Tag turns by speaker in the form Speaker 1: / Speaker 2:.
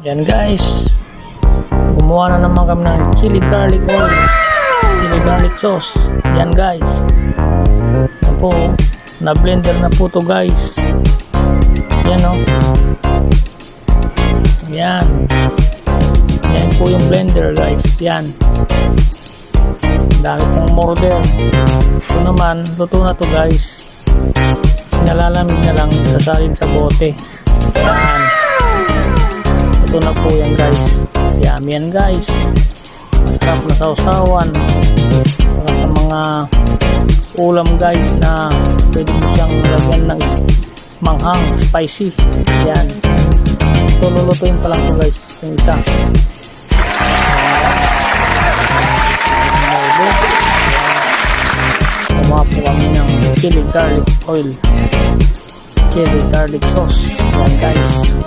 Speaker 1: Yan guys, gumawa na naman kami ng chili garlic oil, chili garlic sauce. Yan guys, yan po, na blender na po to guys. Yan o, yan, yan po yung blender guys. Yan, dami pong order. Ito naman, luto na to guys. Nalalamig na lang, sasalin sa bote. Yan, ito na po yan guys. Yummy yan guys, masarap na sausawan, saka sa mga ulam guys na pwede mo siyang lagyan ng manghang, spicy. Yan, ito lulutuin pa lang po guys yung isa. Gumawa po kami ng chili garlic oil, chili garlic sauce. Yan guys.